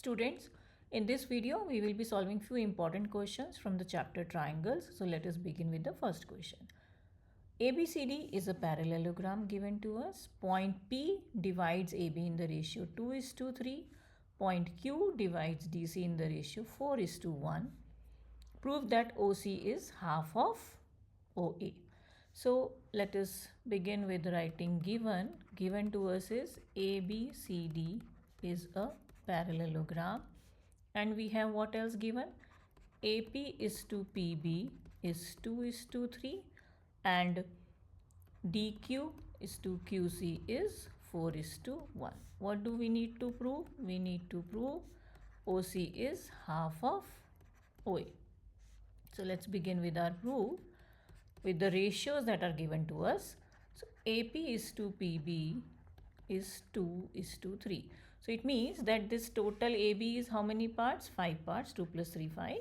Students, in this video we will be solving few important questions from the chapter triangles. So let us begin with the first question. ABCD is a parallelogram given to us. Point P divides AB in the ratio 2:3. Point Q divides DC in the ratio 4:1. Prove that OC is half of OA. So let us begin with writing given. Given to us is ABCD is a parallelogram, and we have what else given? AP is to PB is 2:3 and DQ is to QC is 4:1. What do we need to prove? We need to prove OC is half of OA. So let's begin with our proof with the ratios that are given to us. So AP is to PB is 2:3. So it means that this total AB is how many parts? 5 parts. 2 plus 3, 5.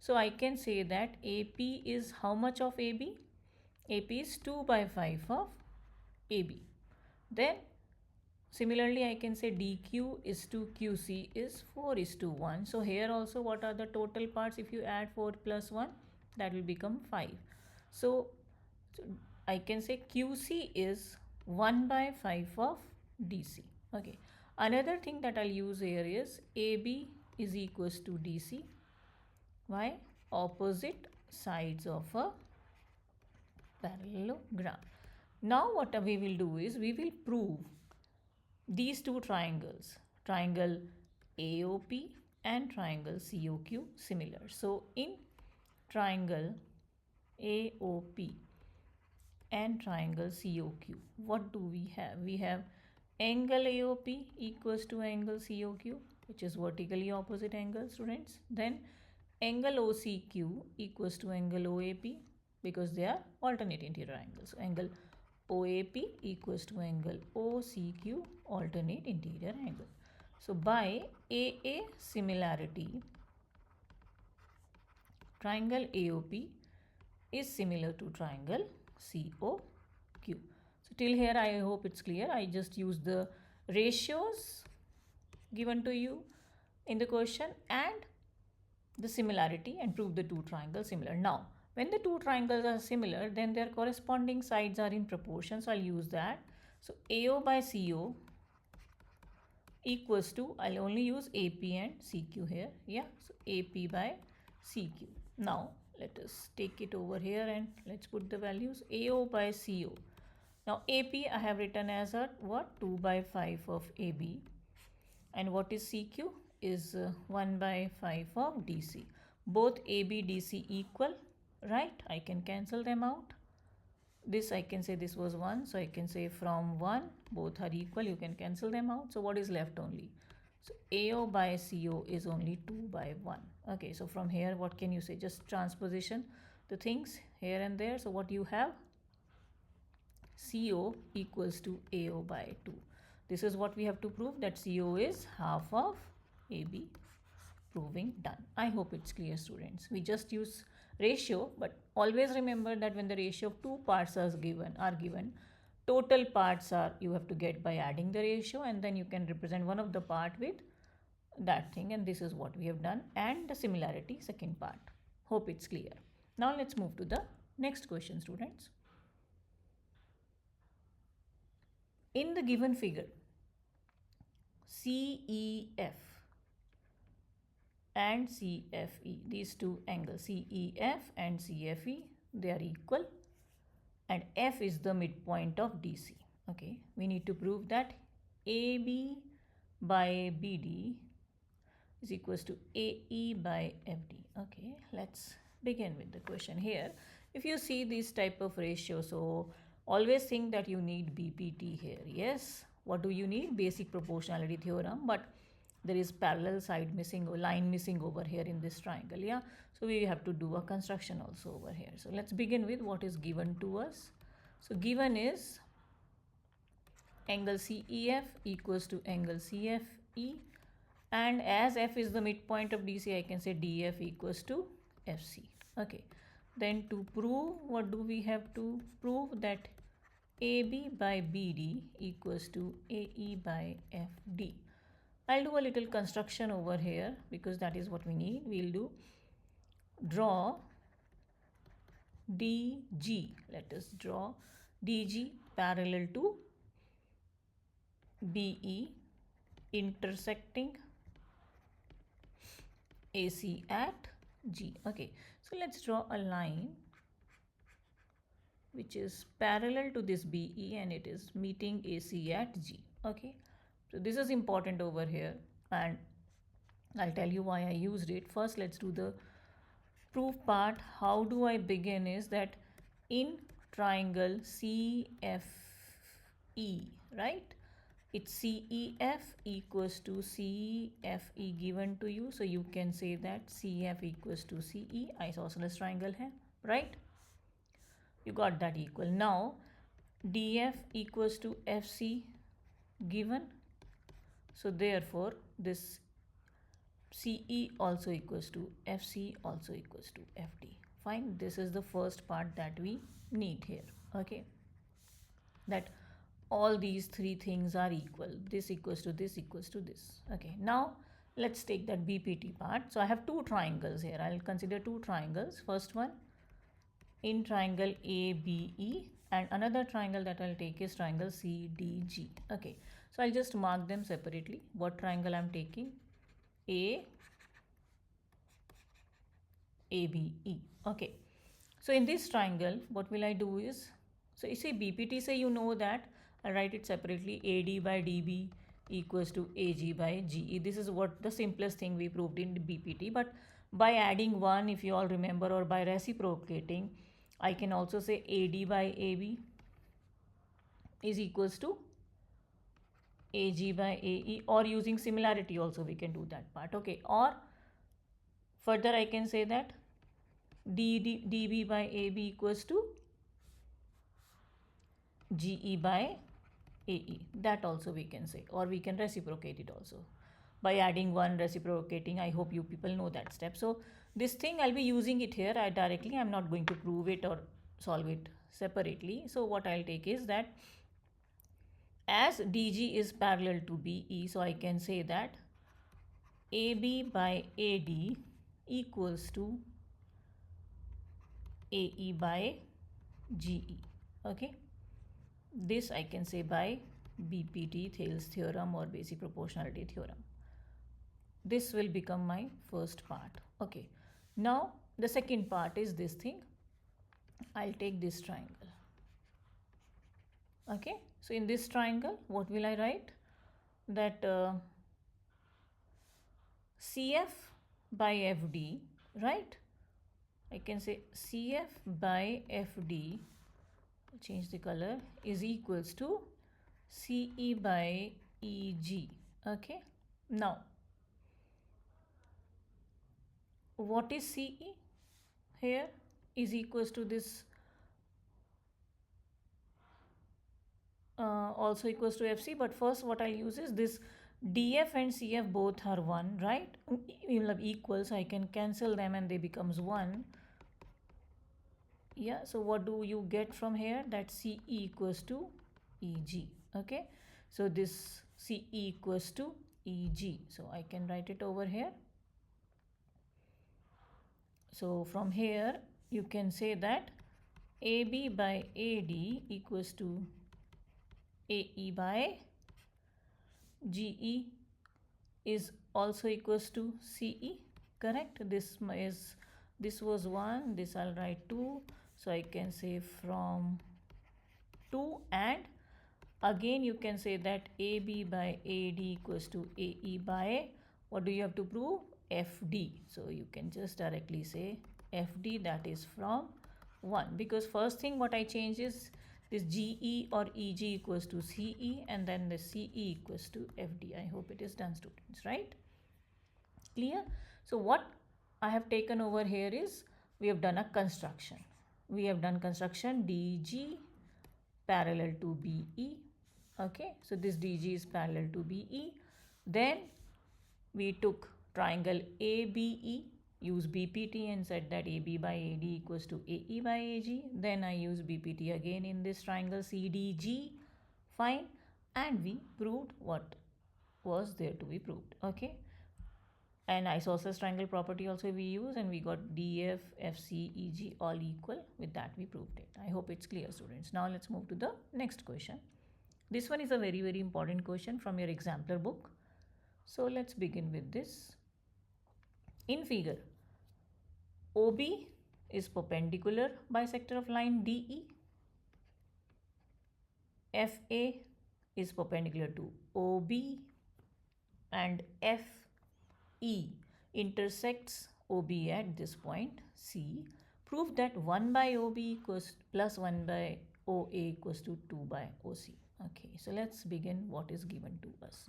So I can say that AP is how much of AB? AP is 2/5 of AB. Then similarly I can say DQ is to QC is 4:1. So here also what are the total parts? If you add 4 plus 1, that will become 5. So I can say QC is 1/5 of DC. Okay. Another thing that I'll use here is AB is equals to DC. Why? Opposite sides of a parallelogram. Now what we will do is we will prove these two triangles, triangle AOP and triangle COQ similar. So in triangle AOP and triangle COQ, what do we have? We have angle AOP equals to angle COQ, which is vertically opposite angle, students. Then angle OCQ equals to angle OAP because they are alternate interior angles. So angle OAP equals to angle OCQ, alternate interior angle. So by AA similarity, triangle AOP is similar to triangle COQ. So till here I hope it's clear. I just use the ratios given to you in the question and the similarity and prove the two triangles similar. Now when the two triangles are similar, then their corresponding sides are in proportion. So I'll use that. So AO by CO equals to, I'll only use AP and CQ here. Yeah, so AP by CQ. Now let us take it over here and let's put the values. AO by CO. Now AP I have written as a what? 2/5 of AB. And what is CQ? Is 1/5 of DC. Both AB, DC equal, right? I can cancel them out. This I can say this was 1. So I can say from 1, both are equal. You can cancel them out. So what is left only? So AO by CO is only 2/1. Okay, so from here what can you say? Just transposition the things here and there. So what you have? CO equals to AO by 2. This is what we have to prove, that CO is half of AB. Proving done. I hope it's clear, students. We just use ratio, but always remember that when the ratio of two parts are given, total parts are you have to get by adding the ratio, and then you can represent one of the part with that thing, and this is what we have done. And the similarity, second part. Hope it's clear. Now let's move to the next question, students. In the given figure, CEF and CFE, these two angles CEF and CFE, they are equal, and F is the midpoint of DC. Okay, we need to prove that AB by BD is equals to AE by FD. Okay, let's begin with the question here. If you see this type of ratio, so always think that you need BPT here. Yes, what do you need? Basic Proportionality Theorem, but there is parallel side missing or line missing over here in this triangle. Yeah, so we have to do a construction also over here. So let's begin with what is given to us. So given is angle CEF equals to angle CFE, and as F is the midpoint of DC, I can say DF equals to FC. Okay, then to prove, what do we have to prove? That AB by BD equals to AE by FD. I'll do a little construction over here because that is what we need. We'll do draw DG. Let us draw DG parallel to BE intersecting AC at G. Okay, so let's draw a line which is parallel to this BE and it is meeting AC at G. Okay, so this is important over here and I'll tell you why I used it. First, let's do the proof part. How do I begin is that in triangle CFE, right? It's CEF equals to CFE given to you. So you can say that CF equals to CE, isosceles triangle hai, right? You got that equal. Now DF equals to FC given. So therefore this CE also equals to FC also equals to FD. Fine. This is the first part that we need here. Okay. That all these three things are equal. This equals to this equals to this. Okay. Now let's take that BPT part. So I have two triangles here. I'll consider two triangles. First one in triangle ABE and another triangle that I'll take is triangle CDG. Okay. So I'll just mark them separately. What triangle I'm taking? ABE. Okay. So in this triangle, what will I do is, so you see BPT say you know that, I write it separately, AD by DB equals to AG by GE. This is what the simplest thing we proved in BPT. But by adding 1, if you all remember, or by reciprocating, I can also say AD by AB is equals to AG by AE, or using similarity also we can do that part. Okay. Or further I can say that DB by AB equals to GE by AE. That also we can say, or we can reciprocate it also by adding 1, reciprocating. I hope you people know that step. So this thing I'll be using it here directly. I'm not going to prove it or solve it separately. So what I'll take is that as DG is parallel to BE, so I can say that AB by AD equals to AE by GE. Okay. This I can say by BPT Thales Theorem or Basic Proportionality Theorem. This will become my first part. Okay. Now the second part is this thing. I'll take this triangle. Okay. So in this triangle, what will I write? That CF by FD, right? I can say CF by FD, change the color, is equals to CE by EG. Okay. Now, what is CE here? Is equals to this also equals to FC, but first what I'll use is this DF and CF both are 1, right? You'll have equal, so I can cancel them and they becomes 1. Yeah, so what do you get from here? That CE equals to EG. Okay, so this CE equals to EG. So I can write it over here. So from here you can say that AB by AD equals to AE by GE is also equals to CE. Correct? This was 1. This I'll write 2. So I can say from 2, and again you can say that AB by AD equals to AE by, what do you have to prove? FD. So you can just directly say FD, that is from 1, because first thing what I change is this GE or EG equals to CE and then the CE equals to FD. I hope it is done, students, right? Clear? So what I have taken over here is we have done a construction. We have done construction DG parallel to BE. Okay, so this DG is parallel to BE. Then we took triangle ABE, use BPT and said that AB by AD equals to AE by AG. Then I use BPT again in this triangle CDG. Fine. And we proved what? was there to be proved. Okay, and isosceles triangle property also we use, and we got DF, FC, EG all equal. With that we proved it. I hope it's clear, students. Now let's move to the next question. This one is a very, very important question from your exemplar book. So let's begin with this. In figure, OB is perpendicular bisector of line DE. FA is perpendicular to OB, and FE intersects OB at this point C. Prove that 1 by OB equals plus 1 by OA equals to 2 by OC. Okay, so let's begin what is given to us.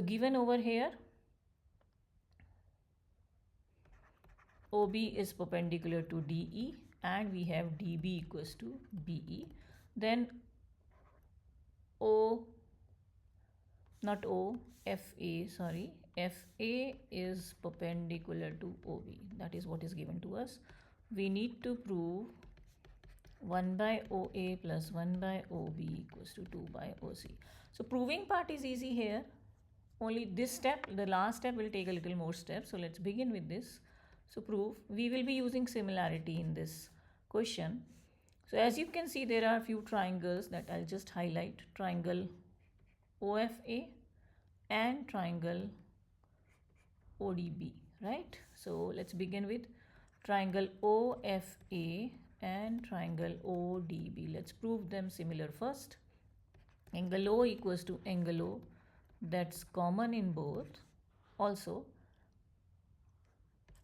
Given over here, OB is perpendicular to DE, and we have DB equals to BE. Then FA is perpendicular to OB. That is what is given to us. We need to prove 1 by OA plus 1 by OB equals to 2 by OC. So proving part is easy here. Only this step, the last step, will take a little more steps. So let's begin with this. So prove, we will be using similarity in this question. So as you can see, there are a few triangles that I'll just highlight. Triangle OFA and triangle ODB, right? So let's begin with triangle OFA and triangle ODB. Let's prove them similar first. Angle O equals to angle O, that's common in both. Also,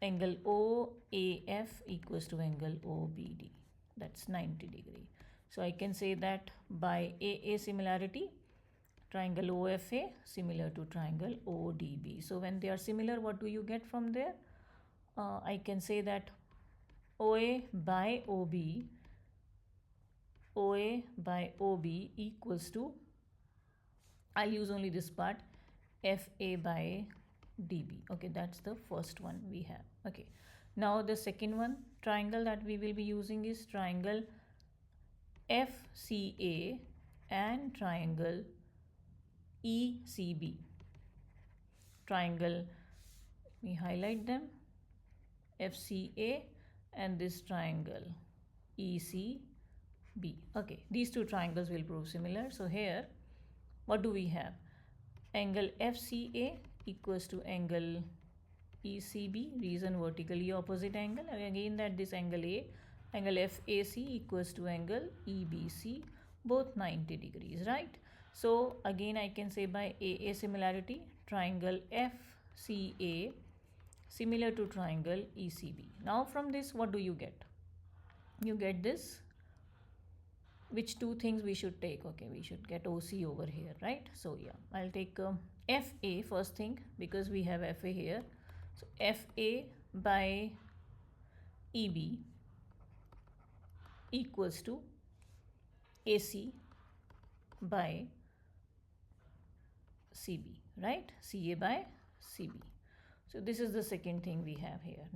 angle OAF equals to angle OBD, that's 90 degree. So I can say that by AA similarity, triangle OFA similar to triangle ODB. So when they are similar, what do you get from there? I can say that OA by OB equals to, I'll use only this part, FA by DB. Okay, that's the first one we have. Okay, now the second one, triangle that we will be using is triangle FCA and triangle ECB. Triangle, we highlight them, FCA, and this triangle ECB. Okay, these two triangles will prove similar. So here, what do we have? Angle FCA equals to angle ECB, reason vertically opposite angle, and again that this angle A, angle FAC equals to angle EBC, both 90 degrees, right? So again I can say by AA similarity, triangle FCA similar to triangle ECB. Now from this, what do you get? You get this. Which two things we should take? Okay, we should get OC over here, right? So yeah, I'll take FA first thing, because we have FA here. So FA by EB equals to AC by CB, right? CA by CB. So this is the second thing we have here.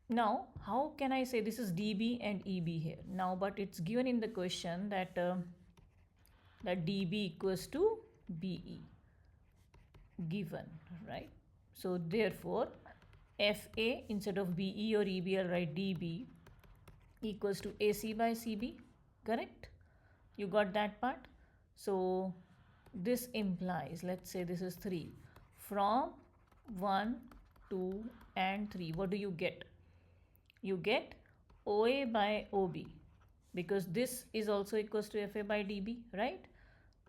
Now, how can I say this is DB and EB here? Now, but it's given in the question that that DB equals to BE, given, right? So therefore, FA instead of BE or EB, I'll write DB equals to AC by CB, correct? You got that part? So this implies, let's say this is 3. From 1, 2 and 3, what do you get? You get OA by OB, because this is also equals to FA by DB, right?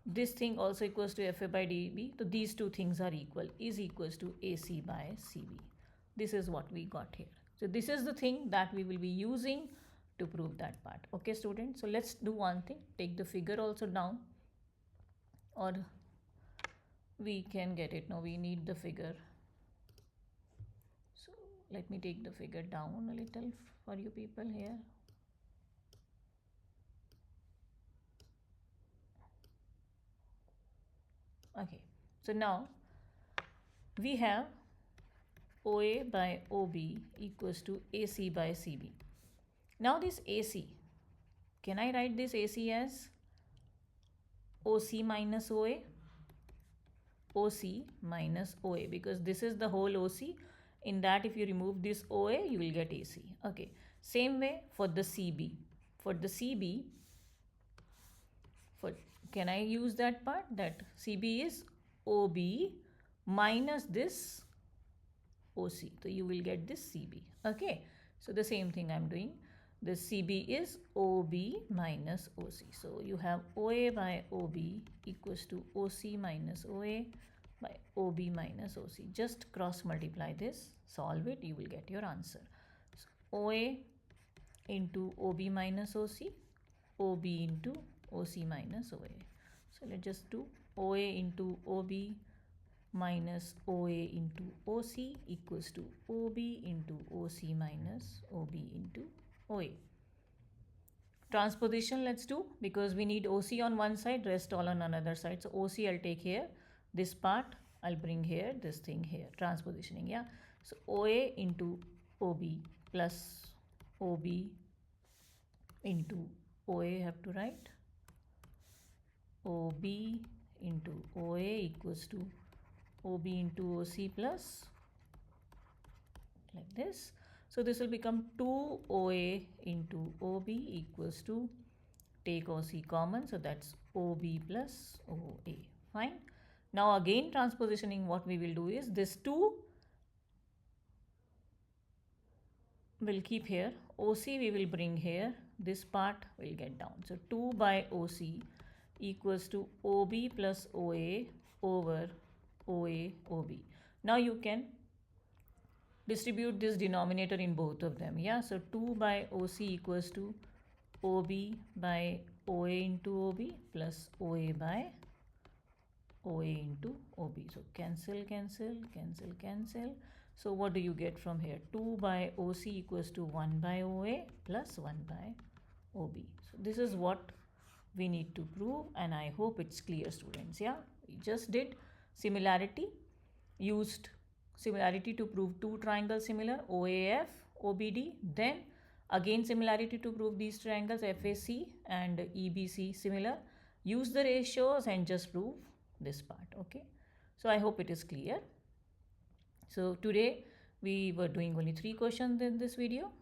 This thing also equals to FA by DB. So these two things are equal, is equals to AC by CB. This is what we got here. So this is the thing that we will be using to prove that part. Okay, students. So let's do one thing. Take the figure also down, or we can get it. No, we need the figure. So let me take the figure down a little for you people here. Okay, so now we have OA by OB equals to AC by CB. Now this AC, can I write this AC as OC minus OA, OC minus OA, because this is the whole OC. In that, if you remove this OA, you will get AC. Okay. Same way for the CB. For the CB, for can I use that part? That CB is OB minus this OC. So you will get this CB. Okay. So the same thing I'm doing. This CB is OB minus OC. So you have OA by OB equals to OC minus OA by OB minus OC. Just cross multiply this, solve it, you will get your answer. So OA into OB minus OC, OB into OC minus OA. So let's just do OA into OB minus OA into OC equals to OB into OC minus OB into OA. Transposition let's do, because we need OC on one side, rest all on another side. So OC I'll take here, this part I'll bring here, this thing here, transpositioning, yeah. So OA into OB plus OB into OA, have to write OB into OA equals to OB into OC plus, like this. So this will become 2OA into OB equals to, take OC common, so that's OB plus OA. Fine. Now again transpositioning, what we will do is this 2 will keep here, OC we will bring here, this part will get down. So 2 by OC equals to OB plus OA over OA OB. Now you can distribute this denominator in both of them, yeah. So 2 by OC equals to OB by OA into OB plus OA by OA into OB. So cancel, cancel, cancel, cancel. So what do you get from here? 2 by OC equals to 1 by OA plus 1 by OB. So this is what we need to prove, and I hope it's clear, students. Yeah, we just did similarity, used similarity to prove two triangles similar, OAF, OBD. Then again similarity to prove these triangles FAC and EBC similar. Use the ratios and just prove this part. Okay, so I hope it is clear. So today we were doing only 3 questions in this video.